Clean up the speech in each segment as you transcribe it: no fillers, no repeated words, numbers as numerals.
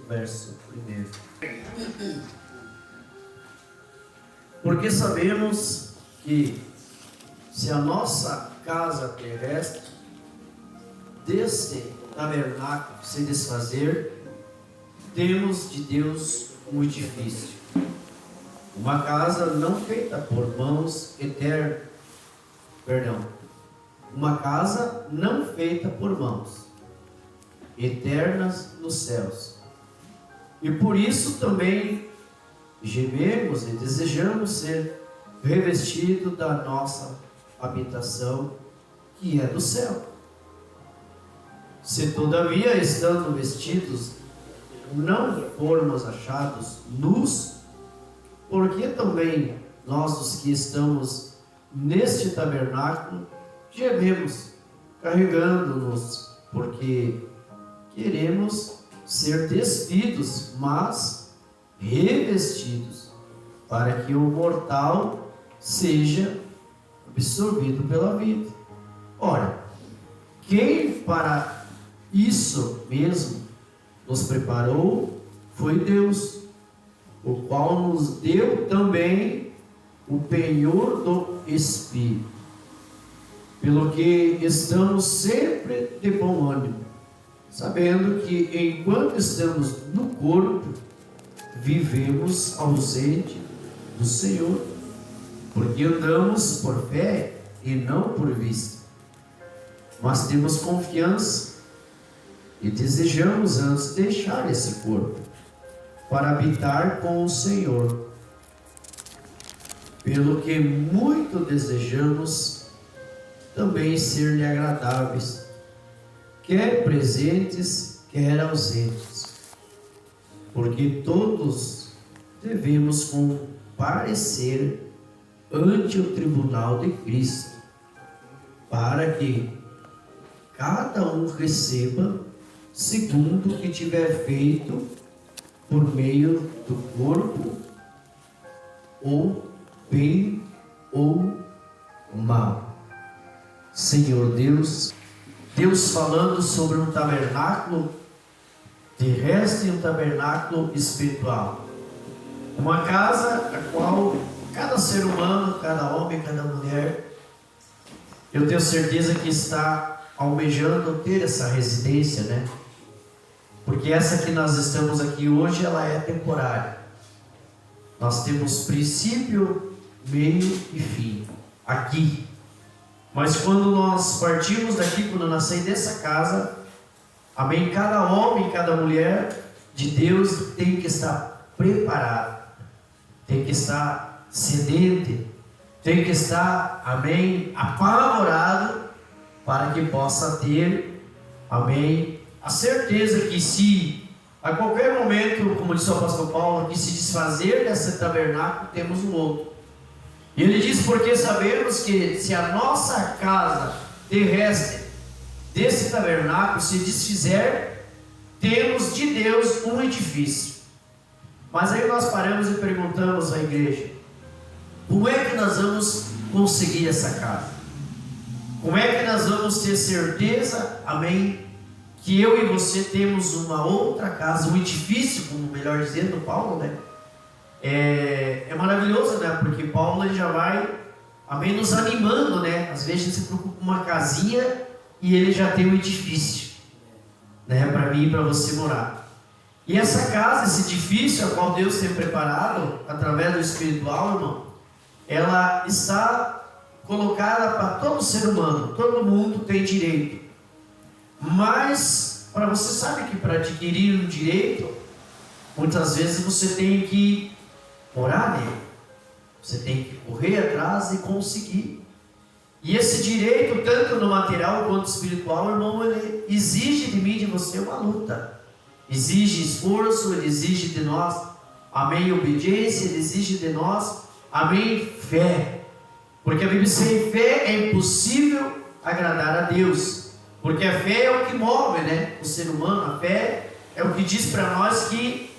verso 1. Porque sabemos que se a nossa casa terrestre deste tabernáculo se desfazer, temos de Deus um edifício, uma casa não feita por mãos uma casa não feita por mãos, eternas nos céus. E por isso também gememos e desejamos ser revestidos da nossa habitação, que é do céu. Se todavia, estando vestidos, não formos achados nus, porque também nós, os que estamos neste tabernáculo, gememos, carregando-nos, porque queremos ser despidos, mas revestidos, para que o mortal seja absorvido pela vida. Ora, quem para isso mesmo nos preparou foi Deus, o qual nos deu também o penhor do Espírito, pelo que estamos sempre de bom ânimo, sabendo que enquanto estamos no corpo, vivemos ausente do Senhor, porque andamos por fé e não por vista. Mas temos confiança e desejamos antes deixar esse corpo para habitar com o Senhor, pelo que muito desejamos também ser-lhe agradáveis, quer presentes, quer ausentes, porque todos devemos comparecer ante o tribunal de Cristo, para que cada um receba segundo o que tiver feito por meio do corpo, ou bem ou mal. Senhor Deus falando sobre um tabernáculo terrestre e um tabernáculo espiritual. Uma casa a qual cada ser humano, cada homem, cada mulher, eu tenho certeza que está almejando ter essa residência, né? Porque essa que nós estamos aqui hoje, ela é temporária. Nós temos princípio, meio e fim aqui. Mas quando nós partimos daqui, quando nós saímos dessa casa, amém, cada homem, cada mulher de Deus tem que estar preparado, tem que estar sedente, tem que estar, amém, apavorado, para que possa ter, amém, a certeza que se a qualquer momento, como disse o apóstolo Paulo, que se desfazer desse tabernáculo, temos um outro. E ele diz: porque sabemos que se a nossa casa terrestre desse tabernáculo se desfizer, temos de Deus um edifício. Mas aí nós paramos e perguntamos à igreja: como é que nós vamos conseguir essa casa? Como é que nós vamos ter certeza, amém, que eu e você temos uma outra casa, um edifício, como melhor dizendo, Paulo, né? É maravilhoso, né? Porque Paulo ele já vai, amém, nos animando, né? Às vezes a gente se preocupa com uma casinha e ele já tem um edifício, né? Para mim e para você morar. E essa casa, esse edifício, a qual Deus tem preparado através do espiritual, irmão, ela está colocada para todo ser humano, todo mundo tem direito. Mas para você sabe que para adquirir um direito, muitas vezes você tem que orar nele, você tem que correr atrás e conseguir. E esse direito, tanto no material quanto espiritual, irmão, ele exige de mim e de você uma luta, exige esforço, ele exige de nós, amém, obediência, ele exige de nós, amém, fé. Porque a Bíblia diz: sem fé é impossível agradar a Deus. Porque a fé é o que move, né, o ser humano. A fé é o que diz para nós que,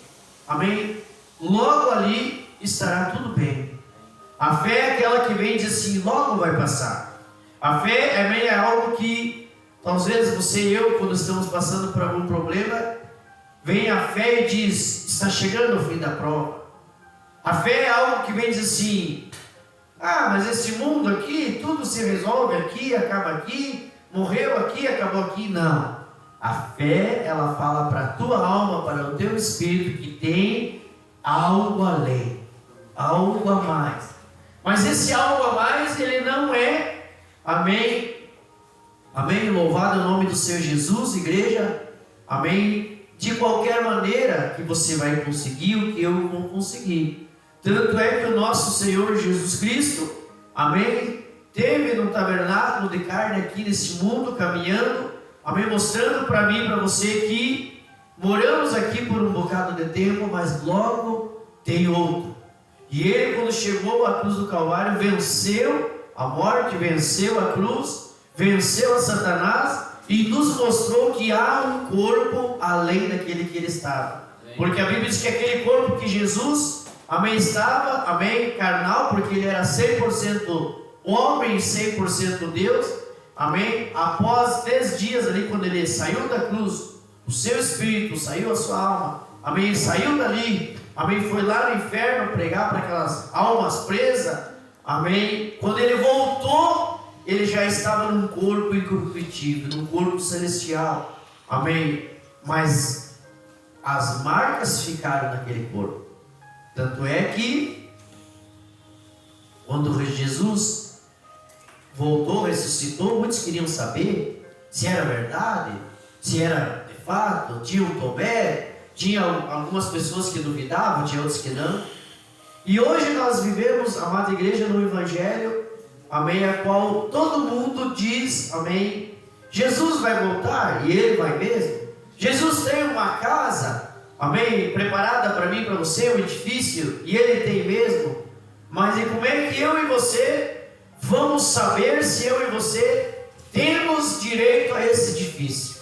amém, logo ali estará tudo bem. A fé é aquela que vem e diz assim: logo vai passar. A fé, amém, é algo que, às vezes você e eu, quando estamos passando por algum problema, vem a fé e diz: está chegando o fim da prova. A fé é algo que vem dizer assim: ah, mas esse mundo aqui, tudo se resolve aqui, acaba aqui, morreu aqui, acabou aqui. Não. A fé, ela fala para a tua alma, para o teu espírito, que tem algo além, algo a mais. Mas esse algo a mais, ele não é, amém, amém, louvado é o nome do Senhor Jesus, igreja, amém, de qualquer maneira que você vai conseguir o que eu vou conseguir. Tanto é que o nosso Senhor Jesus Cristo, amém, teve no tabernáculo de carne aqui nesse mundo, caminhando, amém, mostrando para mim e para você que moramos aqui por um bocado de tempo, mas logo tem outro. E ele, quando chegou à cruz do Calvário, venceu a morte, venceu a cruz, venceu a Satanás e nos mostrou que há um corpo além daquele que ele estava. Porque a Bíblia diz que aquele corpo que Jesus, amém, estava, amém, carnal, porque ele era 100% homem e 100% Deus, amém, após 3 dias ali, quando ele saiu da cruz, o seu espírito saiu, a sua alma, amém, saiu dali, amém, foi lá no inferno pregar para aquelas almas presas, amém, quando ele voltou, ele já estava num corpo incorruptível, num corpo celestial, amém, mas as marcas ficaram naquele corpo. Tanto é que quando Jesus voltou, ressuscitou, muitos queriam saber se era verdade, se era de fato. Tinha o Tomé, tinha algumas pessoas que duvidavam, tinha outros que não. E hoje nós vivemos, amada igreja, no Evangelho, amém, a qual todo mundo diz, amém, Jesus vai voltar, e ele vai mesmo. Jesus tem uma casa, amém, preparada para mim, para você, um edifício, e ele tem mesmo. Mas e como é que eu e você vamos saber se eu e você temos direito a esse edifício?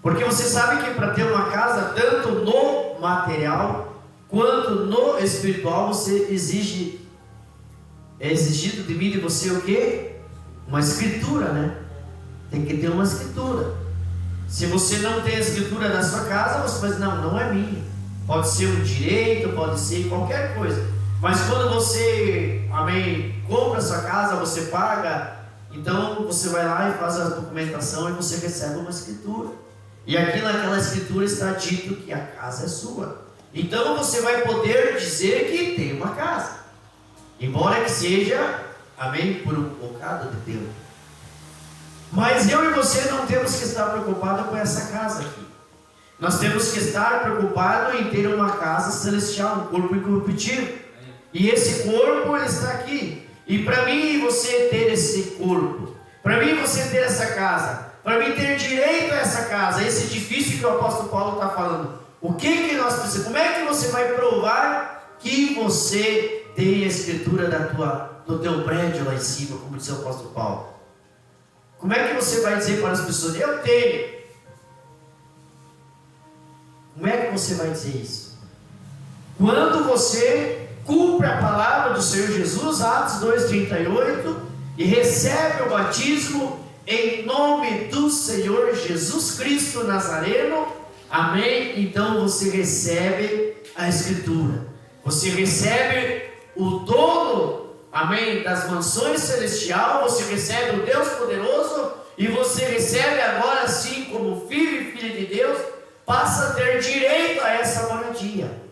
Porque você sabe que para ter uma casa, tanto no material quanto no espiritual, você é exigido de mim e de você o quê? Uma escritura, né? Tem que ter uma escritura. Se você não tem a escritura da sua casa, você vai dizer: não é minha. Pode ser um direito, pode ser qualquer coisa. Mas quando você, amém, compra a sua casa, você paga, então você vai lá e faz a documentação e você recebe uma escritura. E aqui naquela escritura está dito que a casa é sua. Então você vai poder dizer que tem uma casa. Embora que seja, amém, por um bocado de tempo. Mas eu e você não temos que estar preocupados com essa casa aqui. Nós temos que estar preocupados em ter uma casa celestial, um corpo incorruptível. E esse corpo, ele está aqui. E para mim e você ter esse corpo, para mim e você ter essa casa, para mim ter direito a essa casa, esse edifício que o apóstolo Paulo está falando, o que nós precisamos? Como é que você vai provar que você tem a escritura do teu prédio lá em cima, como diz o apóstolo Paulo? Como é que você vai dizer para as pessoas: eu tenho? Como é que você vai dizer isso? Quando você cumpre a palavra do Senhor Jesus, Atos 2,38, e recebe o batismo em nome do Senhor Jesus Cristo Nazareno, amém? Então você recebe a escritura, você recebe o dono, amém, das mansões celestiais, você recebe o Deus poderoso, e você recebe agora sim, como filho e filha de Deus, passa a ter direito a essa moradia.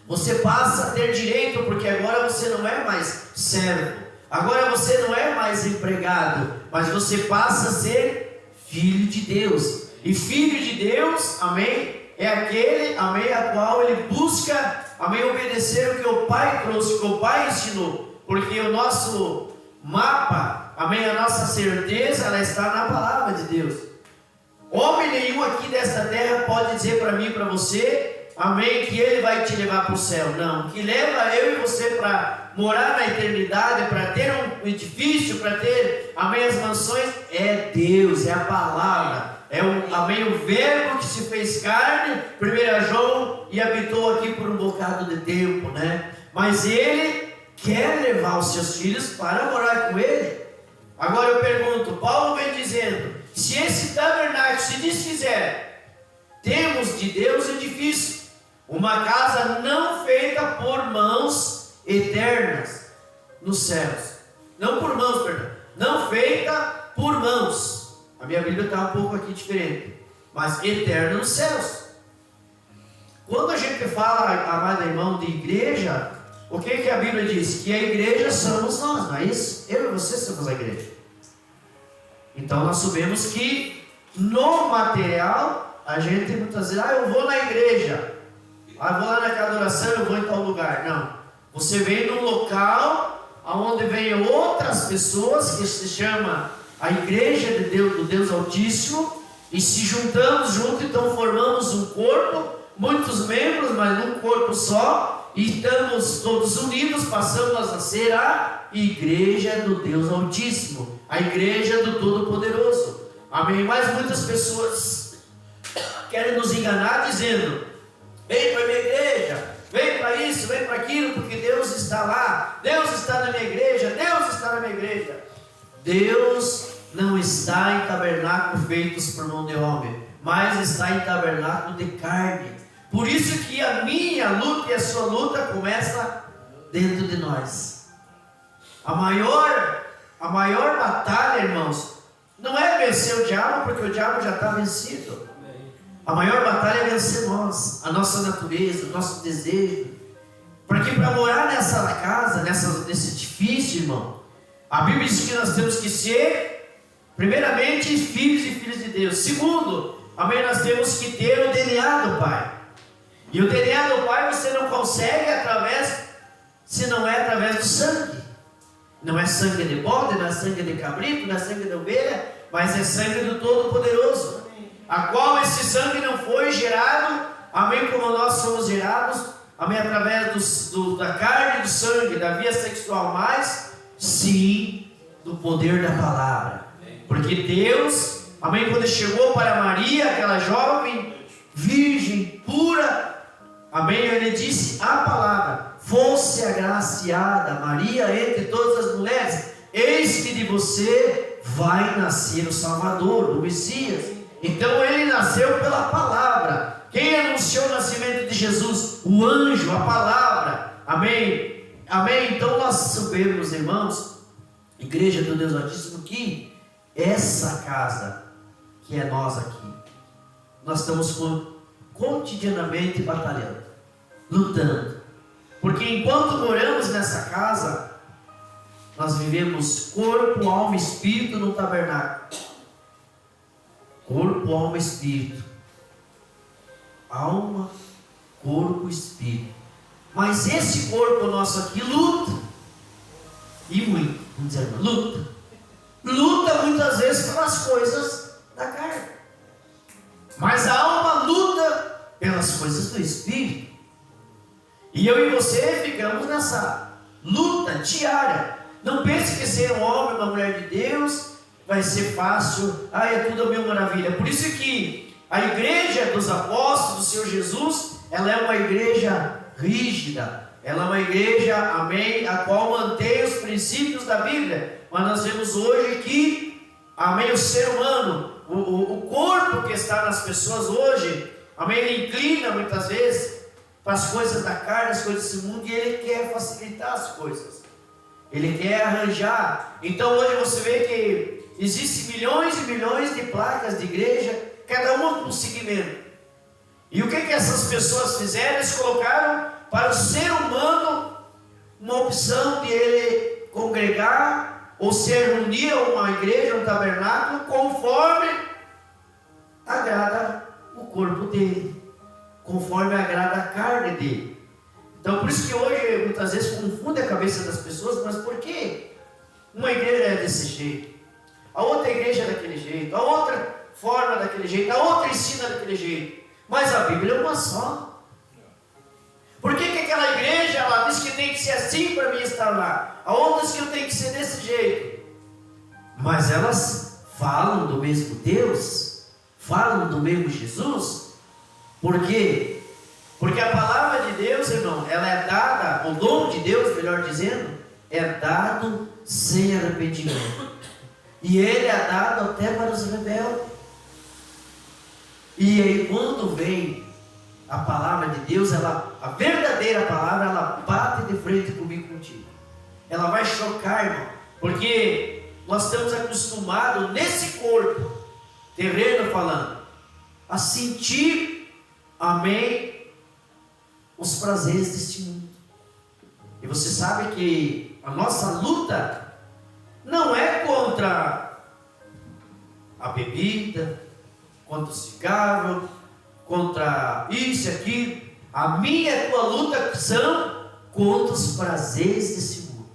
Você passa a ter direito, porque agora você não é mais servo, agora você não é mais empregado, mas você passa a ser filho de Deus. E filho de Deus, amém, é aquele, amém, a qual ele busca, amém, obedecer o que o Pai trouxe, o que o Pai ensinou. Porque o nosso mapa, amém, a nossa certeza, ela está na palavra de Deus. Homem nenhum aqui desta terra pode dizer para mim e para você, amém, que ele vai te levar para o céu. Não, que leva eu e você para morar na eternidade, para ter um edifício, para ter, amém, as mansões, é Deus, é a palavra, é amém, o verbo que se fez carne, 1 João, e habitou aqui por um bocado de tempo, né? Mas ele quer levar os seus filhos para morar com ele. Agora eu pergunto, Paulo vem dizendo, se esse tabernáculo se desfizer, temos de Deus edifício, uma casa não feita por mãos eternas nos céus. Não por mãos, perdão. Não feita por mãos. A minha Bíblia está um pouco aqui diferente. Mas eterna nos céus. Quando a gente fala, amado irmão, de igreja, o que a Bíblia diz? Que a igreja somos nós, não é isso? Eu e você somos a igreja. Então nós sabemos que no material, a gente muitas vezes, eu vou na igreja, eu vou lá na adoração, eu vou em tal lugar. Não. Você vem num local onde vem outras pessoas, que se chama a igreja de Deus, do Deus Altíssimo, e se juntamos juntos, então formamos um corpo, muitos membros, mas num corpo só, e estamos todos unidos, passamos a ser a igreja do Deus Altíssimo, a igreja do Todo-Poderoso. Amém? Mas muitas pessoas querem nos enganar dizendo: vem para a minha igreja, vem para isso, vem para aquilo, porque Deus está lá, Deus está na minha igreja, Deus está na minha igreja. Deus não está em tabernáculo feitos por mão de homem, mas está em tabernáculo de carne. Por isso que a minha luta e a sua luta começa dentro de nós. A maior batalha, irmãos, não é vencer o diabo, porque o diabo já está vencido. A maior batalha é vencer nós, a nossa natureza, o nosso desejo. Porque para morar nessa casa, nesse edifício, irmão, a Bíblia diz que nós temos que ser, primeiramente, filhos e filhas de Deus. Segundo, amém, nós temos que ter o DNA do Pai. E o DNA do Pai você não consegue se não é através do sangue. Não é sangue de bode, não é sangue de cabrito, não é sangue de ovelha, mas é sangue do Todo-Poderoso, a qual esse sangue não foi gerado, amém, como nós somos gerados, amém, através da carne e do sangue, da via sexual, mas sim do poder da palavra. Porque Deus, amém, quando chegou para Maria, aquela jovem, virgem, pura, amém, ele disse a palavra: fosse agraciada Maria entre todas as mulheres, eis que de você vai nascer o Salvador, o Messias. Então ele nasceu pela palavra. Quem anunciou o nascimento de Jesus? O anjo, a palavra. Amém? Amém? Então nós sabemos, irmãos, igreja do Deus Altíssimo, que essa casa, que é nós aqui, nós estamos cotidianamente batalhando, lutando. Porque enquanto moramos nessa casa, nós vivemos corpo, alma e espírito no tabernáculo. Corpo, alma e espírito. Alma, corpo e espírito. Mas esse corpo nosso aqui luta. E muito, vamos dizer, luta. Luta muitas vezes pelas coisas da carne. Mas a alma luta pelas coisas do espírito. E eu e você ficamos nessa luta diária. Não pense que ser um homem, uma mulher de Deus vai ser fácil, é tudo a mil maravilha. Por isso que a igreja dos apóstolos do Senhor Jesus, ela é uma igreja rígida, ela é uma igreja, amém, a qual mantém os princípios da Bíblia. Mas nós vemos hoje que, amém, o ser humano, o corpo que está nas pessoas hoje, amém, ele inclina muitas vezes para as coisas da carne, as coisas desse mundo, e ele quer facilitar as coisas, ele quer arranjar. Então hoje você vê que existem milhões e milhões de placas de igreja, cada uma com um segmento. E o que essas pessoas fizeram? Eles colocaram para o ser humano uma opção de ele congregar ou se reunir a uma igreja, um tabernáculo, conforme agrada o corpo dele, conforme agrada a carne dele. Então por isso que hoje muitas vezes confunde a cabeça das pessoas. Mas por que uma igreja é desse jeito, a outra igreja é daquele jeito, a outra forma daquele jeito, a outra ensina daquele jeito? Mas a Bíblia é uma só. Por que aquela igreja, ela diz que tem que ser assim para mim estar lá, a outra diz que eu tenho que ser desse jeito? Mas elas falam do mesmo Deus, falam do mesmo Jesus. Por quê? Porque a palavra de Deus, irmão, ela é dada, o dom de Deus, melhor dizendo, é dado sem arrependimento. E ele é dado até para os rebeldes. E aí quando vem a palavra de Deus, a verdadeira palavra, ela bate de frente comigo e contigo. Ela vai chocar, irmão, porque nós estamos acostumados nesse corpo terreno falando, a sentir, amém, os prazeres deste mundo. E você sabe que a nossa luta não é contra a bebida, contra o cigarro, contra isso e aquilo. A minha e a tua luta são contra os prazeres desse mundo.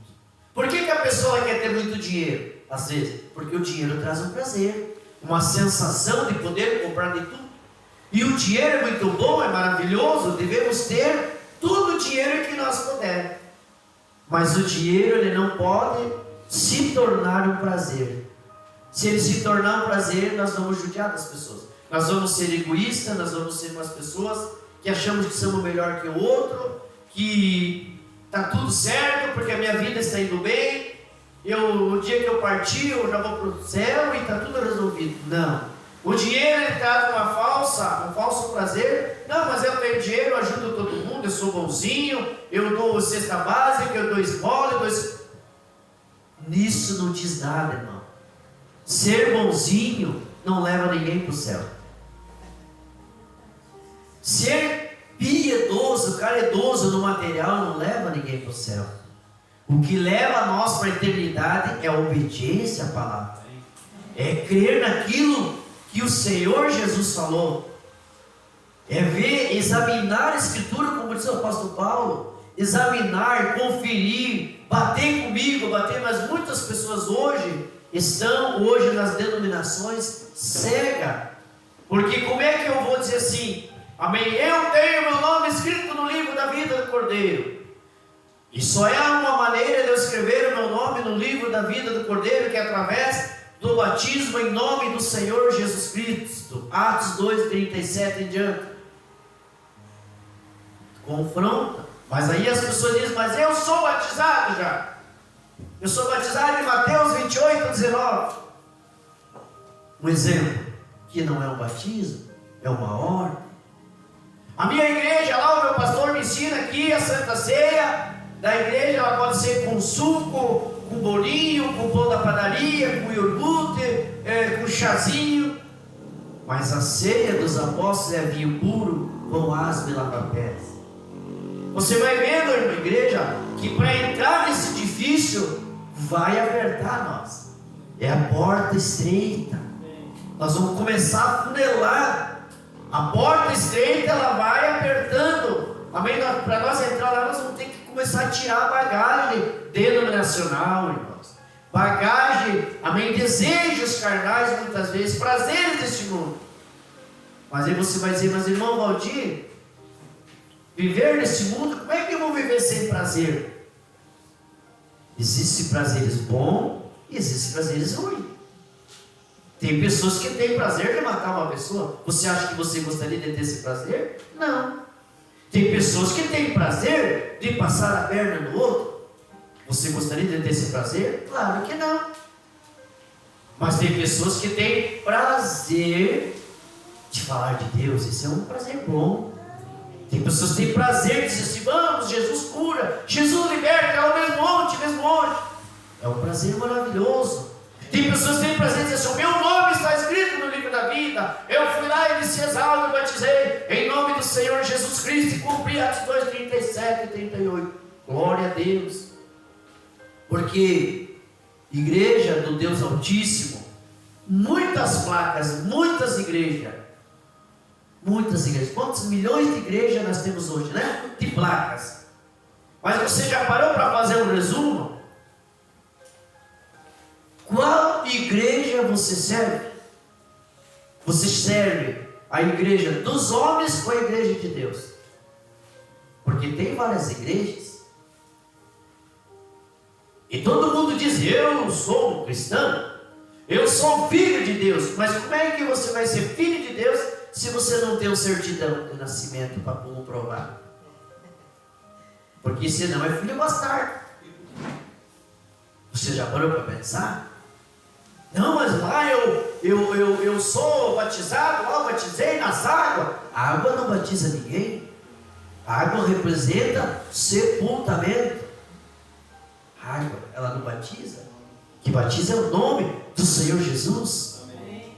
Por que a pessoa quer ter muito dinheiro? Às vezes, porque o dinheiro traz um prazer, uma sensação de poder comprar de tudo. E o dinheiro é muito bom, é maravilhoso, devemos ter todo o dinheiro que nós pudermos. Mas o dinheiro, ele não pode se tornar um prazer. Se ele se tornar um prazer, nós vamos judiar das pessoas. Nós vamos ser egoístas, nós vamos ser umas pessoas que achamos que somos melhor que o outro, que está tudo certo, porque a minha vida está indo bem, o dia que eu partir, eu já vou para o céu e está tudo resolvido. Não. O dinheiro ele traz um falso prazer. Não, mas eu tenho dinheiro, eu ajudo todo mundo, eu sou bonzinho, eu dou cesta básica, eu dou esmola, eu dou... Nisso não diz nada, irmão. Ser bonzinho não leva ninguém para o céu. Ser piedoso, caridoso no material não leva ninguém para o céu. O que leva nós para a eternidade é a obediência à palavra. É crer naquilo que o Senhor Jesus falou. É ver, examinar a Escritura, como disse o apóstolo Paulo. Examinar, conferir, bater comigo, mas muitas pessoas estão hoje nas denominações cegas. Porque como é que eu vou dizer assim, amém, eu tenho meu nome escrito no livro da vida do Cordeiro. E só é uma maneira de eu escrever o meu nome no livro da vida do Cordeiro, que é através do batismo em nome do Senhor Jesus Cristo. Atos 2:37 em diante. Confronta. Mas aí as pessoas dizem, mas eu sou batizado já. Eu sou batizado em Mateus 28:19. Um exemplo, que não é um batismo, é uma ordem. A minha igreja lá, o meu pastor me ensina aqui, a Santa Ceia da igreja, ela pode ser com suco, com bolinho, com pão da padaria, com iogurte, com chazinho. Mas a ceia dos apóstolos é vinho puro, com asma e lava-pés. Você vai vendo, irmã, igreja, que para entrar nesse edifício, vai apertar nós. É a porta estreita. Nós vamos começar a funelar. A porta estreita, ela vai apertando. Amém? Para nós entrar lá, nós vamos ter que começar a tirar a bagagem denominacional, irmãos. Bagagem, amém? Desejos carnais, muitas vezes, prazeres deste mundo. Mas aí você vai dizer, mas irmão Valdir, viver nesse mundo, como é que eu vou viver sem prazer? Existem prazeres bons e existem prazeres ruins. Tem pessoas que têm prazer de matar uma pessoa. Você acha que você gostaria de ter esse prazer? Não. Tem pessoas que têm prazer de passar a perna no outro. Você gostaria de ter esse prazer? Claro que não. Mas tem pessoas que têm prazer de falar de Deus. Isso é um prazer bom. Tem pessoas que têm prazer de dizer assim, vamos, Jesus cura, Jesus liberta, é o mesmo monte, mesmo monte. É um prazer maravilhoso. Tem pessoas que têm prazer de dizer assim, o meu nome está escrito no livro da vida. Eu fui lá e disse exalto e batizei em nome do Senhor Jesus Cristo e cumpri Atos 2:37 e 38. Glória a Deus. Porque igreja do Deus Altíssimo, muitas placas, muitas igrejas. Quantos milhões de igrejas nós temos hoje, né? De placas. Mas você já parou para fazer um resumo? Qual igreja você serve? Você serve a igreja dos homens ou a igreja de Deus? Porque tem várias igrejas. E todo mundo diz, eu sou um cristão, eu sou filho de Deus. Mas como é que você vai ser filho de Deus se você não tem o certidão de nascimento para comprovar? Porque senão é filho bastardo. Você já parou para pensar? Não, mas lá eu sou batizado, lá eu batizei nas águas. A água não batiza ninguém. A água representa sepultamento. A água, ela não batiza. O que batiza é o nome do Senhor Jesus. Amém.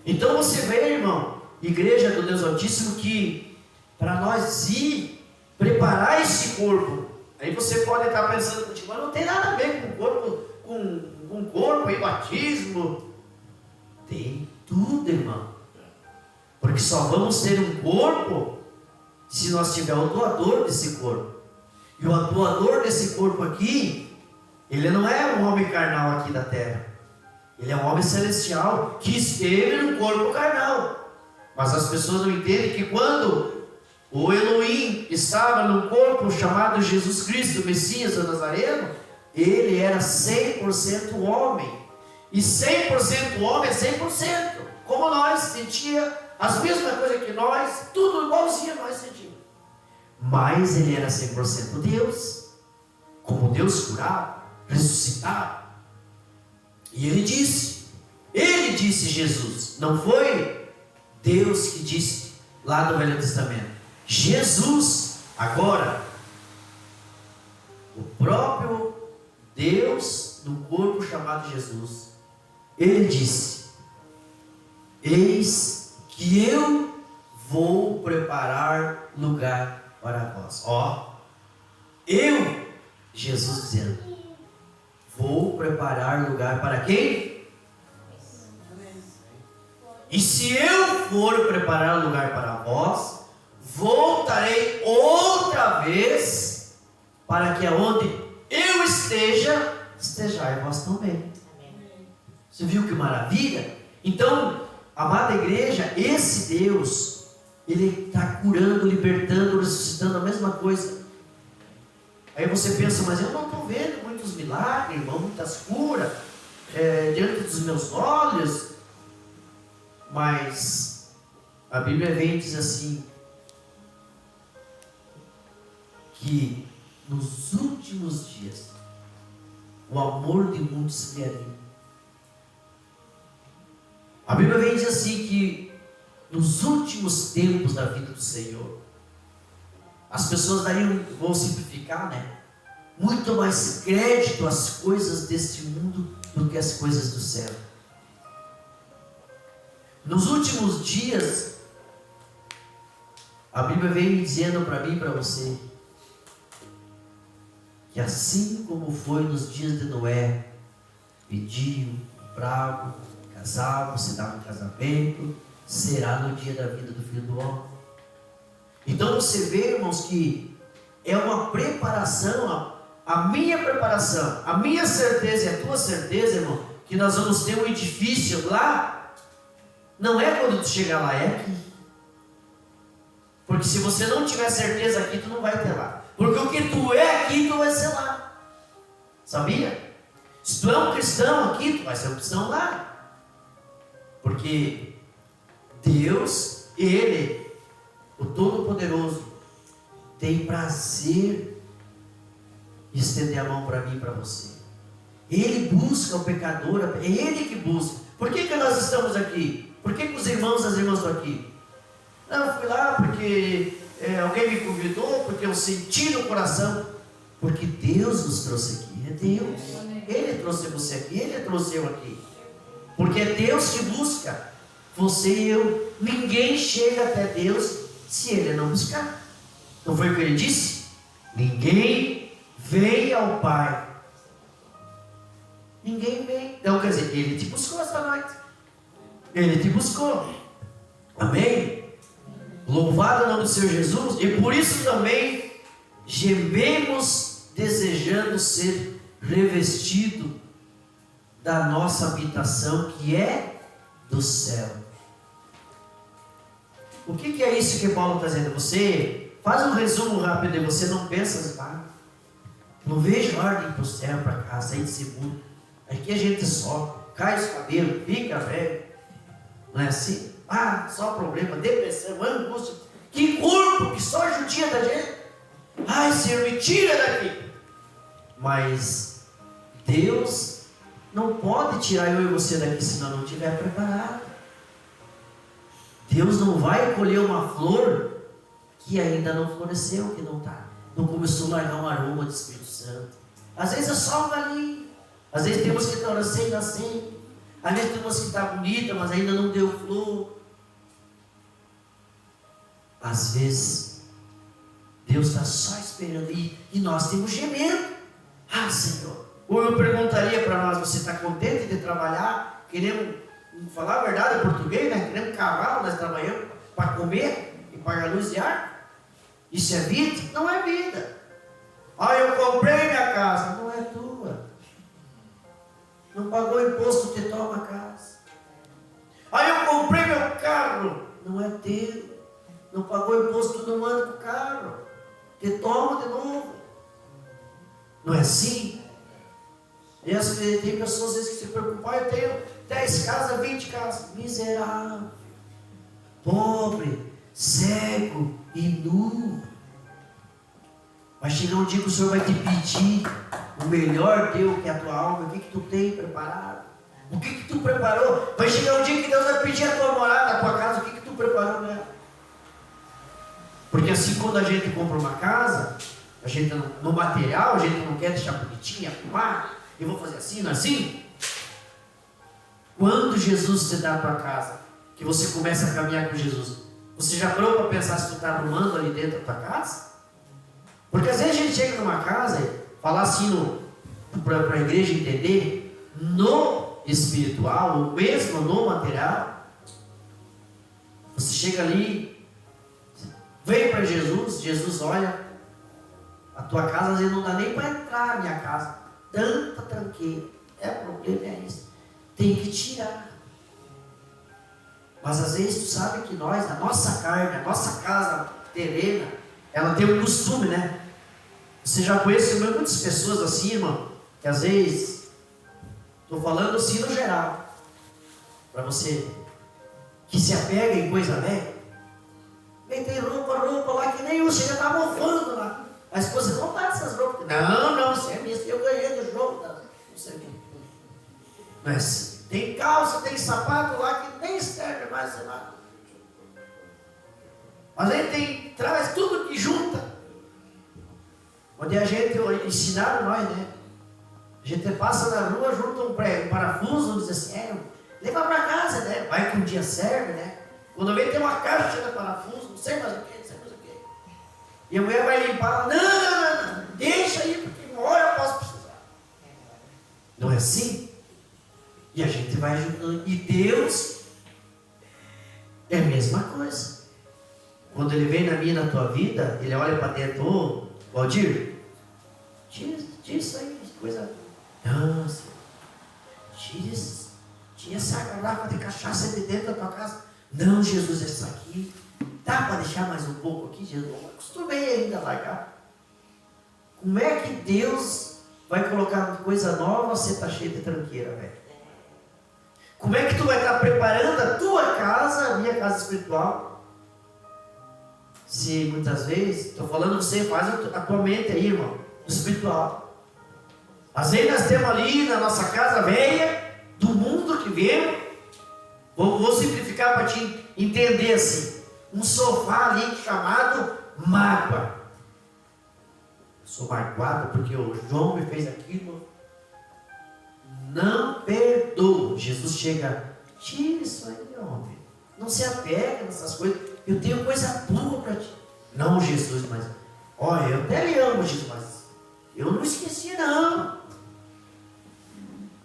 Então você vê, irmão, igreja do Deus Altíssimo, que para nós ir preparar esse corpo, aí você pode estar pensando, mas não tem nada a ver com o corpo, com corpo e batismo. Tem tudo, irmão. Porque só vamos ter um corpo se nós tivermos o doador desse corpo. E o doador desse corpo aqui, ele não é um homem carnal aqui da terra. Ele é um homem celestial que esteve no corpo carnal. Mas as pessoas não entendem que quando o Elohim estava no corpo chamado Jesus Cristo, o Messias, o Nazareno, ele era 100% homem. E 100% homem é 100%. Como nós, sentia as mesmas coisas que nós, tudo igualzinho nós sentimos. Mas ele era 100% Deus. Como Deus curava, ressuscitava. E ele disse, Jesus, não foi Deus que disse lá no Velho Testamento. Jesus, agora, o próprio Deus no corpo chamado Jesus, ele disse: eis que eu vou preparar lugar para vós. Jesus dizendo, vou preparar lugar para quem? E se eu for preparar lugar para vós, voltarei outra vez, para que aonde eu esteja, estejais vós também. Você viu que maravilha? Então, amada igreja, esse Deus, ele está curando, libertando, ressuscitando a mesma coisa. Aí você pensa, mas eu não estou vendo muitos milagres, irmão, muitas curas diante dos meus olhos. Mas a Bíblia vem e diz assim, que nos últimos dias o amor de muitos se esfriaria. A Bíblia vem e diz assim, que nos últimos tempos da vida do Senhor, as pessoas dariam, vou simplificar, muito mais crédito às coisas deste mundo do que às coisas do céu. Nos últimos dias, a Bíblia vem dizendo para mim e para você, que assim como foi nos dias de Noé, pediam, compravam, casavam, se davam casamento, será no dia da vida do Filho do Homem. Então você vê, irmãos, que é uma preparação, a minha preparação, a minha certeza e a tua certeza, irmão, que nós vamos ter um edifício lá. Não é quando tu chegar lá, é aqui. Porque se você não tiver certeza aqui, tu não vai ter lá. Porque o que tu é aqui, tu vai ser lá. Sabia? Se tu é um cristão aqui, tu vai ser um cristão lá. Porque Deus, Ele, o Todo-Poderoso, tem prazer em estender a mão para mim e para você. Ele busca o pecador, é Ele que busca. Por que nós estamos aqui? Por que os irmãos e as irmãs estão aqui? Não, eu fui lá porque alguém me convidou, porque eu senti no coração. Porque Deus nos trouxe aqui, é Deus. Ele trouxe você aqui, Ele trouxe eu aqui. Porque é Deus que busca você e eu. Ninguém chega até Deus se Ele não buscar. Não foi o que Ele disse? Ninguém vem ao Pai. Ninguém vem. Então, quer dizer, Ele te buscou esta noite. Ele te buscou. Amém? Louvado o nome do Senhor Jesus. E por isso também gememos desejando ser revestido da nossa habitação, que é do céu. O que é isso que Paulo está dizendo? Você faz um resumo rápido e você não pensa, não vejo ordem para o céu, para cá, sair de seguro. Aqui a gente sobe, cai os cabelos, fica velho. Não é assim? Só problema, depressão, angústia. Que corpo que só judia da gente. Ai, Senhor, me tira daqui. Mas Deus, não pode tirar eu e você daqui se nós não estiver preparado. Deus não vai colher uma flor que ainda não floresceu, que não começou a largar um aroma do Espírito Santo. Às vezes é só um galinho, às vezes temos que estar assim, às vezes temos que estar bonita, mas ainda não deu flor. Às vezes Deus está só esperando e nós temos gemendo. Ah, Senhor. Ou eu perguntaria para nós: você está contente de trabalhar? Queremos, falar a verdade, português, né? Queremos cavalo, nós trabalhamos para comer e pagar luz e ar. Isso é vida? Não é vida. Ah, eu comprei minha casa. Não é tua. Não pagou imposto, te toma a casa. Ah, eu comprei meu carro. Não é teu. Não pagou imposto, tu não anda com o carro. Te toma de novo. Não é assim? E tem pessoas às vezes que se preocupam: eu tenho 10 casas, 20 casas. Miserável, pobre, cego e nu. Vai chegar um dia que o Senhor vai te pedir o melhor teu, que é a tua alma. O que tu tem preparado? O que tu preparou? Vai chegar um dia que Deus vai pedir a tua morada, a tua casa. O que tu preparou nela? Porque assim, quando a gente compra uma casa, a gente no material, a gente não quer deixar bonitinha, arrumar, eu vou fazer assim, não é assim? Quando Jesus te dá a tua casa, que você começa a caminhar com Jesus, você já parou para pensar se tu está arrumando ali dentro da tua casa? Porque às vezes a gente chega numa casa e falar assim para a igreja entender, no espiritual, ou mesmo no material, você chega ali, vem para Jesus, Jesus olha, a tua casa às vezes não dá nem para entrar na minha casa, tanta tranqueira, o problema é isso, tem que tirar. Mas às vezes tu sabe que nós, a nossa carne, a nossa casa terrena, ela tem um costume, né? Você já conhece muitas pessoas assim, irmão, que às vezes, estou falando assim no geral, para você, que se apega em coisa velha, tem roupa lá que nem usa, já está mofando lá. A esposa não dá essas roupas. Não, isso é minha, eu ganhei do jogo, não sei o que. Mas tem calça, tem sapato lá que nem serve mais, sei lá. Mas aí traz tudo que junta. Onde a gente ensinaram nós, né? A gente passa na rua, junta um parafuso, diz assim, leva para casa, né? Vai que um dia serve, né? Quando vem tem uma caixa de parafuso, não sei mais o que, E a mulher vai limpar, não, deixa aí, porque uma hora eu posso precisar. Não é assim? E a gente vai juntando. E Deus é a mesma coisa. Quando Ele vem na minha e na tua vida, Ele olha para dentro: Valdir, tira isso aí, coisa. Não, Senhor, tira essa garrafa de cachaça de dentro da tua casa. Não, Jesus, essa aqui, dá para deixar mais um pouco aqui, Jesus? Eu acostumei ainda a largar. Como é que Deus vai colocar coisa nova, você está cheio de tranqueira, velho? Como é que tu vai estar preparando a tua casa, a minha casa espiritual? Se muitas vezes, estou falando, você faz a tua mente aí, irmão, do espiritual. Às vezes nós temos ali na nossa casa velha, do mundo que viemos, vou simplificar para te entender assim, um sofá ali chamado mágoa. Sou magoado porque o João me fez aquilo. Não perdoo. Jesus chega, tira isso aí, homem. Não se apega nessas coisas. Eu tenho coisa boa para ti. Não, Jesus, mas olha, eu até lhe amo, Jesus, mas eu não esqueci, não.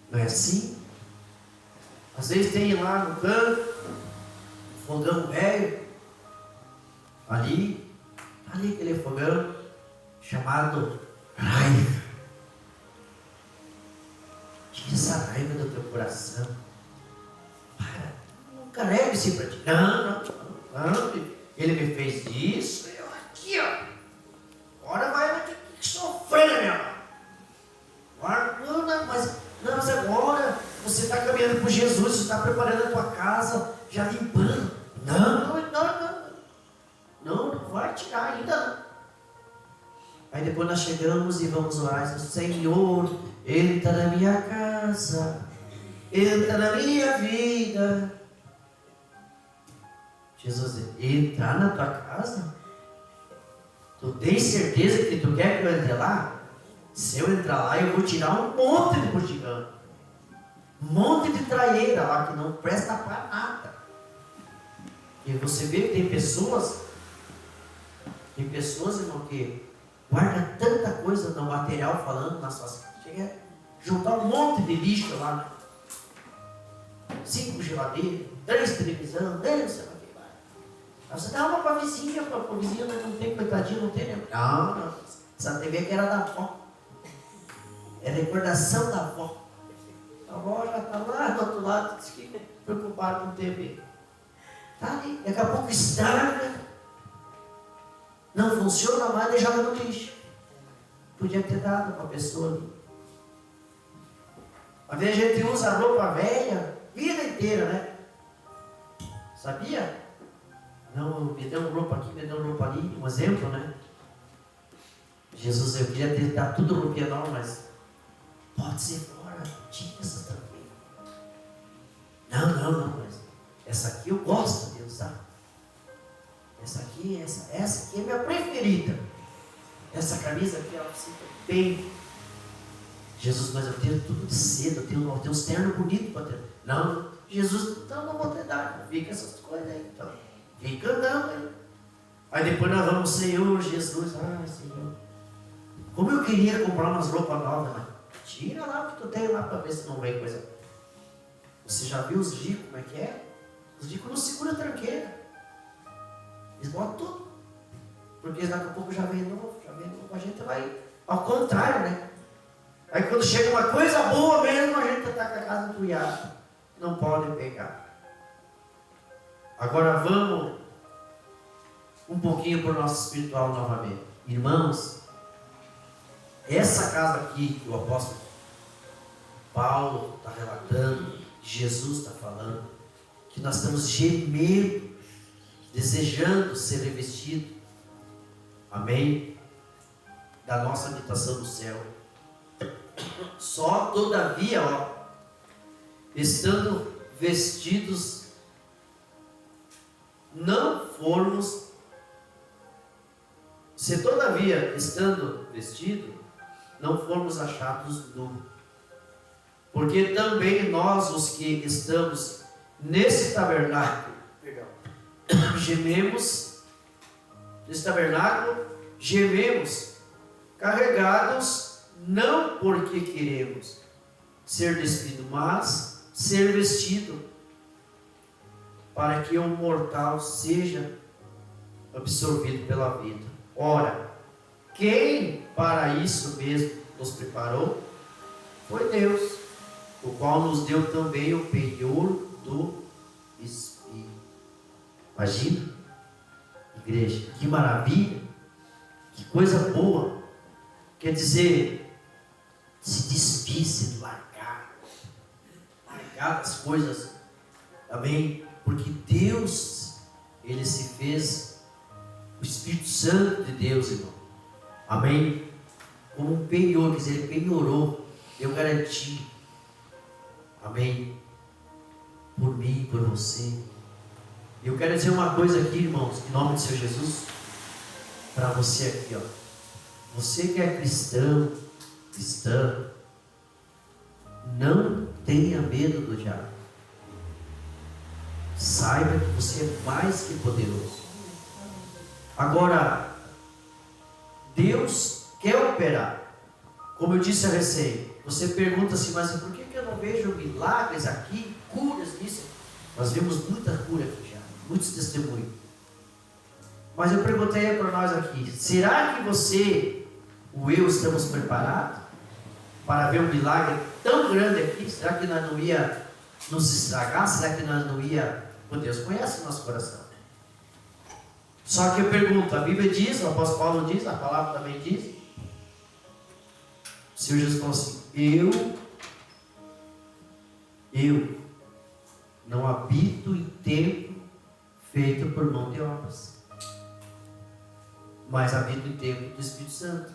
Não é assim? Às vezes tem lá no canto um fogão velho, ali aquele fogão chamado raiva. Tira essa raiva do teu coração. Para, não carrega isso para ti. Não, ele me fez isso, eu aqui, ó. Agora vai ter que sofrer, meu irmão. Mas agora você está caminhando com Jesus, você está preparando a tua casa, já limpando. Não vai tirar ainda não. Aí depois nós chegamos e vamos orar. Senhor, entra na minha casa, entra na minha vida. Jesus diz, entrar na tua casa? Tu tem certeza que tu quer que eu entre lá? Se eu entrar lá, eu vou tirar um monte de bugigão, um monte de traíra lá que não presta para nada. E você vê que tem pessoas, irmão, que guarda tanta coisa no material falando nas suas casas. Chega a juntar um monte de lixo lá, né? 5 geladeiras, 3 televisão, 10 não sei o que lá. Você dá uma para a vizinha, mas não tem, coitadinho, não tem, né? Não. Essa TV que era da avó. É recordação da avó. A avó já está lá do outro lado, preocupada com TV. Tá ali, daqui a pouco estraga, não funciona mais e joga no lixo. Podia ter dado para a pessoa ali. Às vezes a gente usa roupa velha a vida inteira, né? Sabia? Não, me deu roupa aqui, me deu roupa ali, um exemplo, né? Jesus, eu queria ter dado tudo roupinha nova, mas pode ser fora, tira essas também. Não, mas essa aqui eu gosto de usar. Essa aqui é minha preferida. Essa camisa aqui, ela fica bem. Jesus, mas eu tenho tudo de seda, eu tenho uns ternos bonitos para ter. Não, Jesus, então não vou ter dado. Fica essas coisas aí, então. Fica andando aí. Aí depois nós vamos, Senhor Jesus, Senhor. Como eu queria comprar umas roupas novas, mas tira lá o que tu tem lá para ver se não vem coisa. Você já viu os ricos, como é que é? Os ricos não seguram a tranqueira. Eles botam tudo. Porque daqui a pouco já vem novo. A gente vai ao contrário, né? Aí quando chega uma coisa boa mesmo, a gente está com a casa entulhada. Não pode pegar. Agora vamos um pouquinho para o nosso espiritual novamente. Irmãos, essa casa aqui que o apóstolo Paulo está relatando, Jesus está falando, que nós estamos gemendo, desejando ser revestido, amém, da nossa habitação no céu. Só todavia, estando vestidos, não formos, se todavia estando vestido, não formos achados nus. Porque também nós, os que estamos nesse tabernáculo, gememos, carregados, não porque queremos ser despido, mas ser vestido, para que o mortal seja absorvido pela vida. Ora, quem para isso mesmo nos preparou foi Deus, o qual nos deu também o penhor do Espírito. Imagina, igreja, que maravilha, que coisa boa. Quer dizer, se despir, se largar as coisas, amém? Porque Deus, Ele se fez o Espírito Santo de Deus, irmão, amém? Como um penhor, quer dizer, Ele penhorou, deu garantia, amém? Por mim, por você. Eu quero dizer uma coisa aqui, irmãos, em nome do Senhor Jesus, para você aqui, você que é cristã, não tenha medo do diabo. Saiba que você é mais que poderoso. Agora, Deus quer operar. Como eu disse a recém, você pergunta assim, mas por que eu não vejo milagres aqui, curas nisso? Nós vimos muita cura aqui já, muitos testemunhos. Mas eu perguntei para nós aqui, será que você, estamos preparados para ver um milagre tão grande aqui? Será que nós não ia nos estragar? Será que nós não ia... Deus conhece o nosso coração. Só que eu pergunto, a Bíblia diz, o apóstolo Paulo diz, a palavra também diz, o Senhor Jesus falou assim, eu não habito em templo feito por mão de obras. mas habita o templo do Espírito Santo.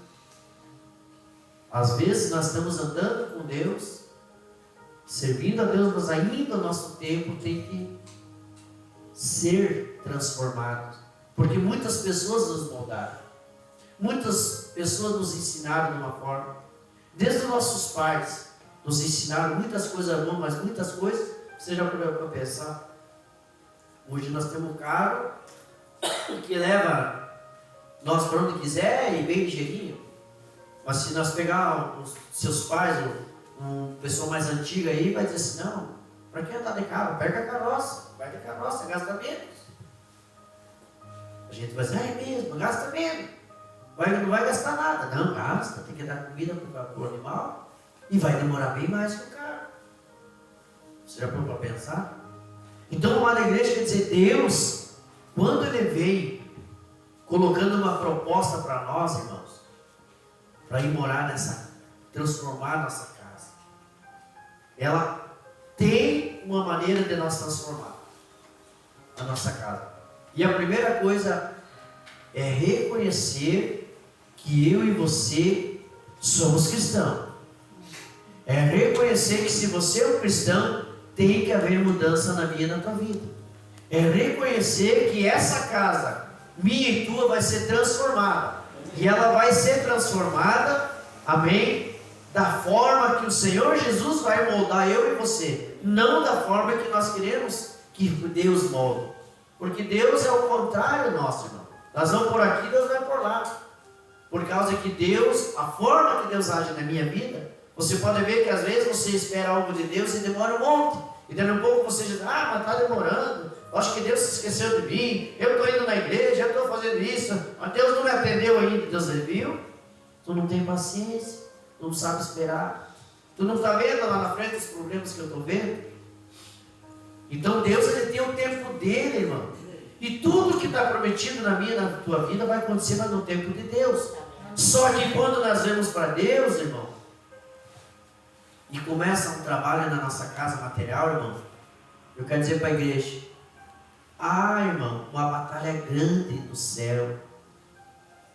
Às vezes nós estamos andando com Deus, servindo a Deus, mas ainda o nosso tempo tem que ser transformado, porque muitas pessoas nos moldaram, muitas pessoas nos ensinaram de uma forma, desde os nossos pais nos ensinaram muitas coisas boas, mas muitas coisas, você já parou para pensar? Hoje nós temos um carro que leva nós para onde quiser e bem ligeirinho, mas se nós pegar os seus pais, uma pessoa mais antiga aí, vai dizer assim, não, para que andar de carro? Pega a carroça, vai de carroça, gasta menos. A gente vai dizer, é mesmo, gasta menos. Não vai gastar nada. Não, gasta, tem que dar comida para o animal e vai demorar bem mais que o carro. Você já parou para pensar? Então, uma igreja quer dizer, Deus, quando Ele veio colocando uma proposta para nós, irmãos, para ir morar transformar nossa casa, ela tem uma maneira de nós transformar a nossa casa. E a primeira coisa é reconhecer que eu e você somos cristãos. É reconhecer que se você é um cristão, tem que haver mudança na minha e na tua vida. É reconhecer que essa casa, minha e tua, vai ser transformada. E ela vai ser transformada, amém? Da forma que o Senhor Jesus vai moldar eu e você. Não da forma que nós queremos que Deus molde. Porque Deus é o contrário nosso, irmão. Nós vamos por aqui, Deus vai por lá. Por causa que Deus, a forma que Deus age na minha vida, você pode ver que às vezes você espera algo de Deus e demora um monte. E daqui a pouco você diz, mas está demorando. Acho que Deus se esqueceu de mim. Eu estou indo na igreja, eu estou fazendo isso. Mas Deus não me atendeu ainda. Deus viu? Tu não tem paciência. Tu não sabe esperar. Tu não está vendo lá na frente os problemas que eu estou vendo? Então Deus, Ele tem o tempo dele, irmão. E tudo que está prometido na minha e na tua vida vai acontecer no tempo de Deus. Só que quando nós vemos para Deus, irmão, e começa um trabalho na nossa casa material, irmão, eu quero dizer para a igreja, irmão, uma batalha grande no céu.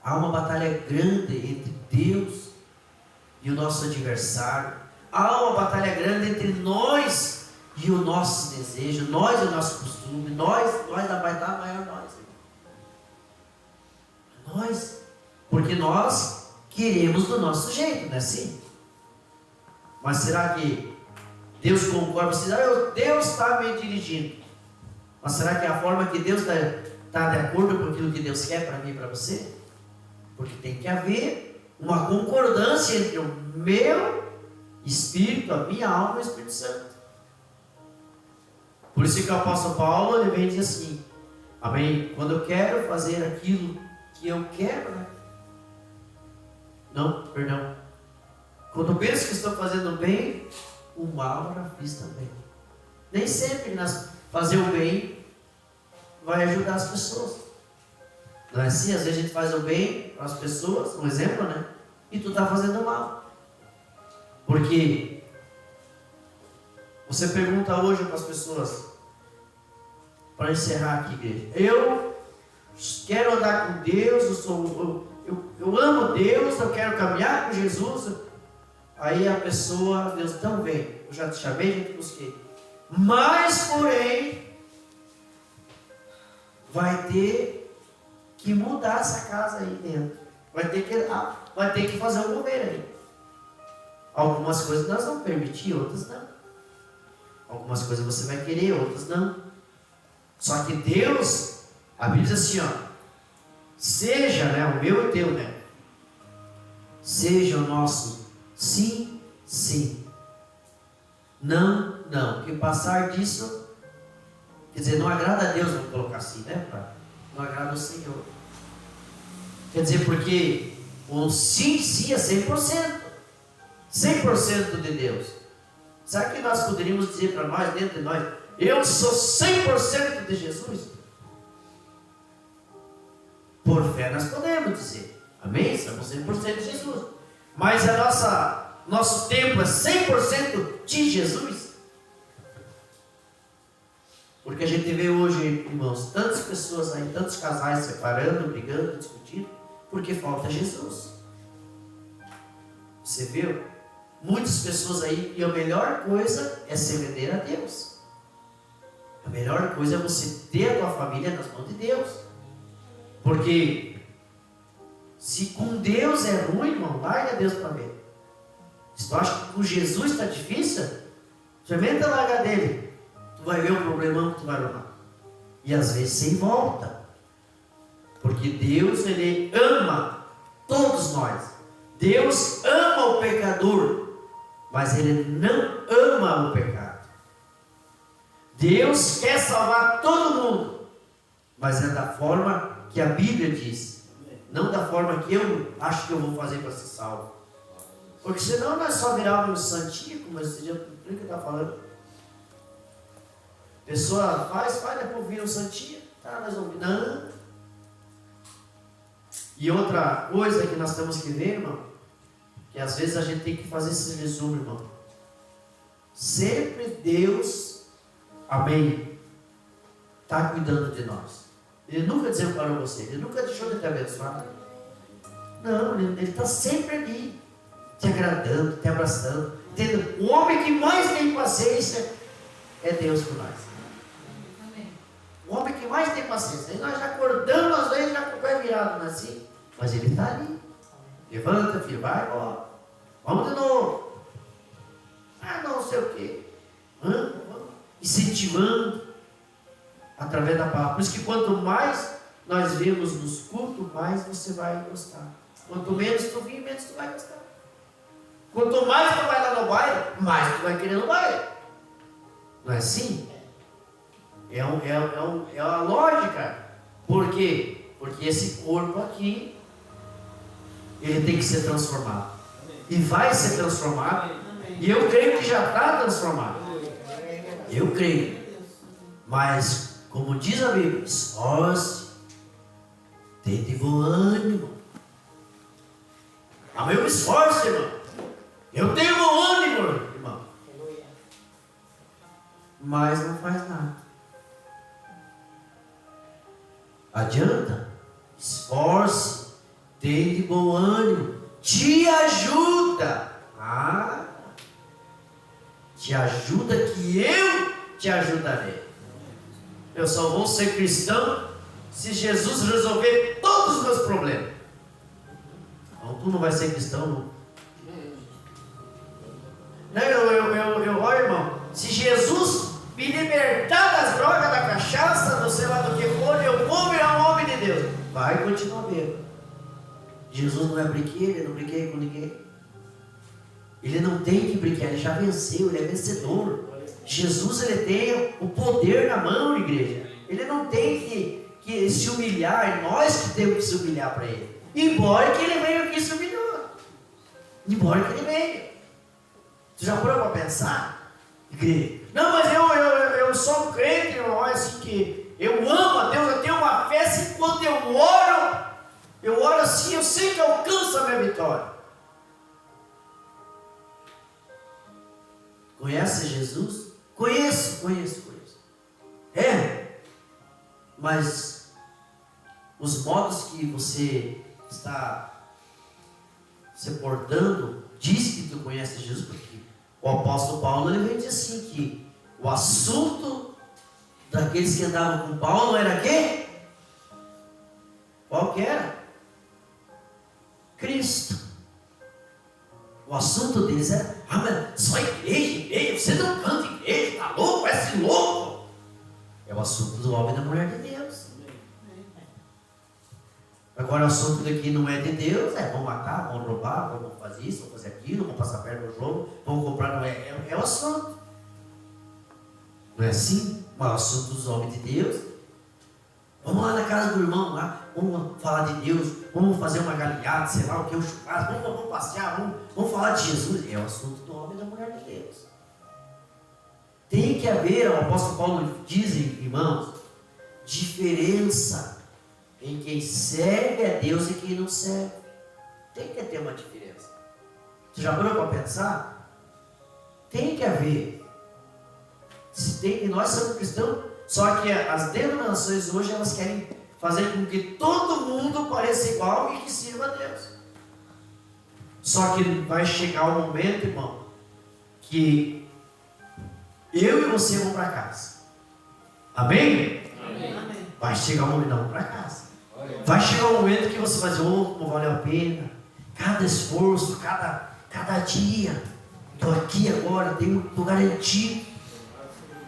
Há uma batalha grande entre Deus e o nosso adversário. Há uma batalha grande entre nós e o nosso desejo, nós e o nosso costume, nós da batalha maior nós, irmão. Nós, porque nós queremos do nosso jeito, não é assim? Mas será que Deus concorda? Deus está me dirigindo. Mas será que é a forma que Deus está de acordo com aquilo que Deus quer para mim e para você? Porque tem que haver uma concordância entre o meu espírito, a minha alma e o Espírito Santo. Por isso que o apóstolo Paulo, ele vem dizer assim, amém? Quando eu quero fazer aquilo que eu quero, né? Não, perdão. Quando eu penso que estou fazendo bem, o mal eu já fiz também. Nem sempre fazer o bem vai ajudar as pessoas. Não é assim? Às vezes a gente faz o bem para as pessoas, um exemplo, né? E tu está fazendo mal. Porque você pergunta hoje para as pessoas, para encerrar aqui, igreja, eu quero andar com Deus, eu amo Deus, eu quero caminhar com Jesus. Aí a pessoa, Deus, então vem, eu já te chamei, já te busquei. Mas, porém, vai ter que mudar essa casa aí dentro. Vai ter que fazer um mover aí. Algumas coisas nós vamos permitir, outras não. Algumas coisas você vai querer, outras não. Só que Deus, a Bíblia diz assim, seja, né, o meu e teu, né? Seja o nosso sim, sim. Não, não. Que passar disso, quer dizer, não agrada a Deus, vamos colocar assim, né? Não agrada ao Senhor. Quer dizer, porque o sim, sim é 100%. 100% de Deus. Será que nós poderíamos dizer para nós, dentro de nós, eu sou 100% de Jesus? Por fé nós podemos dizer, amém? Somos 100% de Jesus. Mas nosso tempo é 100% de Jesus? Porque a gente vê hoje, irmãos, tantas pessoas aí, tantos casais separando, brigando, discutindo, Porque falta Jesus. Você viu? Muitas pessoas aí, e a melhor coisa é se render a Deus. A melhor coisa é você ter a tua família nas mãos de Deus. Porque se com Deus é ruim, irmão, larga Deus para ver. Se tu acha que com Jesus está difícil, experimenta largar dele. Tu vai ver o problemão que tu vai arrumar. E às vezes sem volta. Porque Deus, Ele ama todos nós. Deus ama o pecador, mas Ele não ama o pecado. Deus quer salvar todo mundo, mas é da forma que a Bíblia diz, não da forma que eu acho que eu vou fazer para ser salvo. Porque senão nós só virávamos santinho, como esse dia que eu estava falando. A pessoa faz, depois vira um santinho, tá, nós vamos. Não. E outra coisa que nós temos que ver, irmão, que às vezes a gente tem que fazer esse resumo, irmão. Sempre Deus, amém, está cuidando de nós. Ele nunca desamparou você, Ele nunca deixou de te abençoar. Não, Ele está sempre ali, te agradando, te abraçando. Entendeu? O homem que mais tem paciência é Deus por nós. O homem que mais tem paciência. E nós já acordamos, às vezes, já com o pé virado, não é assim? Mas Ele está ali. Levanta, filho, vai, ó. Vamos de novo. Ah, não sei o quê. Vamos. Incentivando através da palavra. Por isso que quanto mais nós vemos nos cultos, mais você vai gostar. Quanto menos tu vir, menos tu vai gostar. Quanto mais tu vai lá no baile, mais tu vai querer no baile. Não é assim? É uma lógica. Por quê? Porque esse corpo aqui, ele tem que ser transformado. E vai ser transformado. E eu creio que já está transformado. Eu creio. Mas, como diz a Bíblia, esforce, tenha de bom ânimo. Ah, eu me esforço, irmão. Eu tenho bom ânimo, irmão. Mas não faz nada. Adianta? Esforce, tenha de bom ânimo. Te ajuda. Te ajuda que eu te ajudarei. Eu só vou ser cristão se Jesus resolver todos os meus problemas. Então tu não vai ser cristão, não. Olha, irmão, se Jesus me libertar das drogas, da cachaça, não sei lá do que for, eu vou virar um homem de Deus. Vai continuar bebendo. Jesus não é brinquedo, ele não brinqueia com ninguém. Ele não tem que brincar, ele já venceu, ele é vencedor. Jesus, ele tem o poder na mão, igreja. Ele não tem que se humilhar, é nós que temos que se humilhar para ele. Embora que ele veio aqui se humilhou. Embora que ele veio. Tu já parou para pensar? Igreja. Não, mas eu sou um crente, irmão, assim que eu amo a Deus, eu tenho uma fé assim, quando eu oro assim, eu sei que alcanço a minha vitória. Conhece Jesus? Conheço. Mas os modos que você está se portando diz que tu conhece Jesus, porque o apóstolo Paulo, ele vem dizer assim, que o assunto daqueles que andavam com Paulo era quê? Qual que era? Cristo. O assunto deles era, mas só igreja, você não canta igreja, tá louco, parece louco. É o assunto do homem e da mulher de Deus. Agora o assunto daqui não é de Deus, vamos matar, vamos roubar, vamos fazer isso, vamos fazer aquilo, vamos passar perto do jogo, vamos comprar, não é o assunto. Não é assim? Mas o assunto dos homens de Deus. Vamos lá na casa do irmão, lá, vamos falar de Deus, vamos fazer uma galinhada, sei lá o que, um churrasco, vamos passear, vamos falar de Jesus. É o assunto do homem e da mulher de Deus. Tem que haver, o apóstolo Paulo diz, irmãos, diferença em quem serve a Deus e quem não serve. Tem que ter uma diferença. Você já parou para pensar? Tem que haver. Nós somos cristãos, só que as denominações hoje elas querem fazer com que todo mundo pareça igual e que sirva a Deus. Só que vai chegar o momento, irmão, que eu e você vamos para casa. Amém? Amém. Vai chegar o momento, não, para casa. Vai chegar o momento que você vai dizer, como valeu a pena. Cada esforço, cada dia. Estou aqui agora, estou garantido.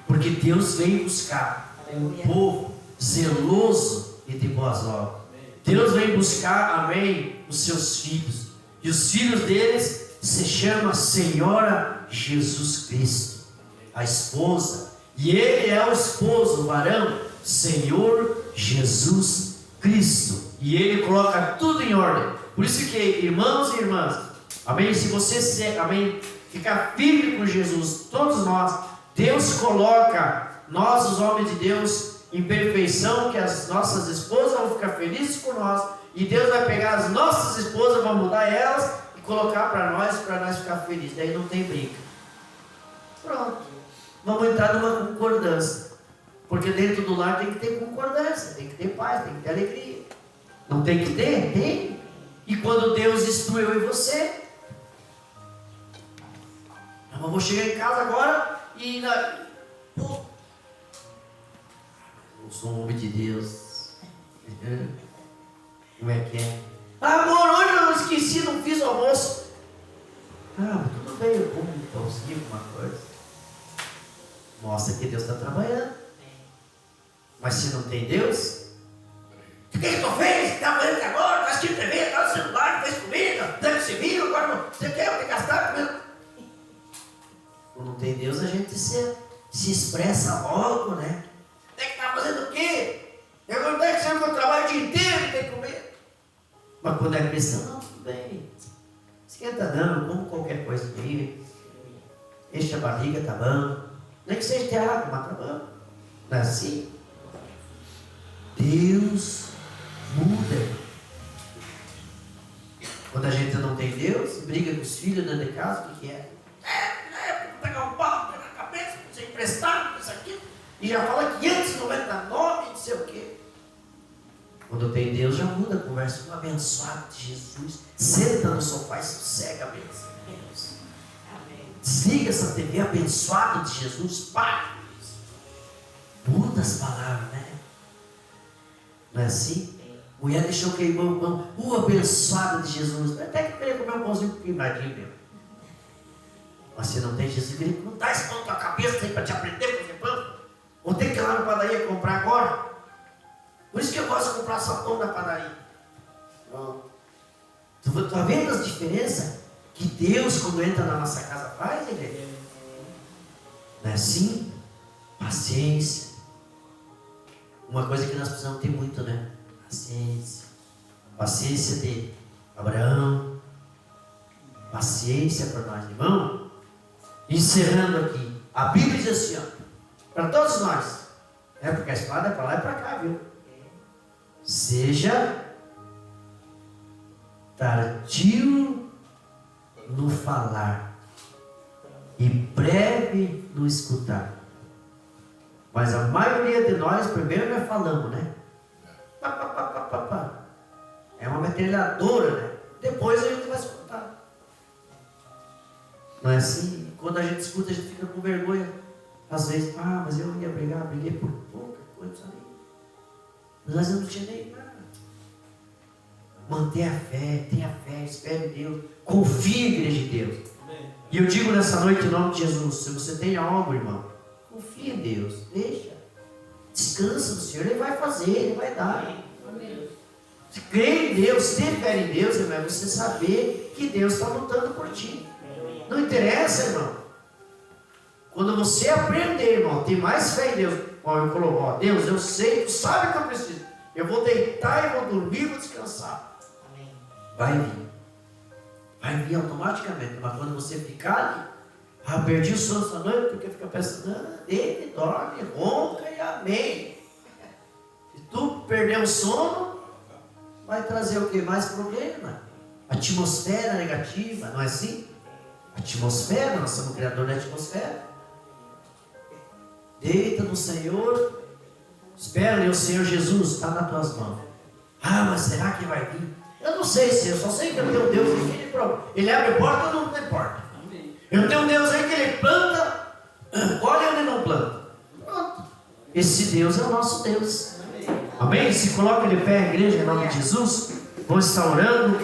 Porque Deus veio buscar um povo zeloso e de boas obras. Deus veio buscar, amém, os seus filhos. E os filhos deles se chama Senhora Jesus Cristo, a esposa. E ele é o esposo, o varão, Senhor Jesus Cristo. E ele coloca tudo em ordem. Por isso que, irmãos e irmãs, amém, se você amém, ficar firme com Jesus, todos nós, Deus coloca nós, os homens de Deus, em perfeição, que as nossas esposas vão ficar felizes por nós, e Deus vai pegar as nossas esposas, vai mudar elas e colocar para nós ficar felizes. Daí não tem briga. Pronto. Vamos entrar numa concordância. Porque dentro do lar tem que ter concordância, tem que ter paz, tem que ter alegria. Não tem que ter? Tem. E quando Deus instrui eu e você, eu vou chegar em casa agora e eu sou um homem de Deus. Como é que é? Amor, hoje eu esqueci, não fiz o almoço. Tudo bem, eu como um pãozinho, alguma coisa. Mostra que Deus está trabalhando. Mas se não tem Deus, o que tu fez? Está fazendo agora? Está assistindo TV, está no celular, não fez comida, deve ser vivo, agora você quer gastar comida. Quando não tem Deus, a gente se expressa logo, né? Tem que estar fazendo o quê? Eu não tenho que ser meu trabalho o dia inteiro e tem que comer. Mas quando é cristão, não, tudo bem. Esquenta não, como qualquer coisa aí. Enche a barriga, tá bom. Nem que seja de água, mas tá bom. Não é assim? Deus muda. Quando a gente não tem Deus, briga com os filhos dentro de casa, o que é? Pegar um pau, pegar a cabeça, ser emprestado, isso aqui. E já fala 599, não sei o quê. Quando tem Deus, já muda a conversa. Um abençoado de Jesus. Senta no sofá e sossega a bênção. Desliga essa TV, abençoado de Jesus. Pá! Muda as palavras, né? Não é assim? Mulher deixou queimar o pão. Abençoado de Jesus. Até que eu queria comer um pãozinho queimadinho mesmo. Mas se não tem Jesus, ele não dá esse pão na tua cabeça aí para te aprender a fazer pão. Vou ter que ir lá na padaria comprar agora. Por isso que eu gosto de comprar só pão na padaria. Pronto. Tu está vendo as diferenças que Deus, quando entra na nossa casa, faz, igreja? Não é assim? Paciência. Uma coisa que nós precisamos ter muito, né? Paciência. Paciência de Abraão. Paciência para nós, irmão. Encerrando aqui. A Bíblia diz assim, ó, para todos nós. Porque a espada é para lá e para cá, viu? Seja tardio no falar e breve no escutar. Mas a maioria de nós, primeiro nós falamos, né? É uma metralhadora, né? Depois a gente vai escutar. Não é assim? Quando a gente escuta, a gente fica com vergonha. Às vezes, mas eu ia brigar, briguei por pouca coisa aí. Mas eu não tinha nem nada. Mantenha a fé, tenha fé, espere em Deus, confie em igreja de Deus. E eu digo nessa noite em nome de Jesus, se você tem algo, irmão, confie em Deus, deixa, descansa no Senhor, Ele vai fazer, Ele vai dar. Se crê em Deus, ter fé em Deus, irmão, é você saber que Deus está lutando por ti. Não interessa, irmão. Quando você aprender, irmão, ter mais fé em Deus, eu coloco, Deus, eu sei, tu sabe o que eu preciso. Eu vou deitar e vou dormir, vou descansar. Vai vir. Vai vir automaticamente. Mas quando você ficar ali, perdi o sono essa noite, porque fica pensando, ele dorme, ronca e amém. Se tu perder o sono, vai trazer o que? Mais problema. Atmosfera negativa, não é assim? Atmosfera, nós somos o criador da atmosfera. Deita no Senhor, Espera, o Senhor Jesus está nas tuas mãos. Ah, mas será que vai vir? Eu não sei, Senhor, só sei que eu tenho um Deus que ele abre porta ou não tem porta. Eu tenho um Deus aí que ele planta, olha onde não planta. Pronto. Esse Deus é o nosso Deus. Amém? Se coloca de pé, a igreja, em nome de Jesus. Vamos estar orando.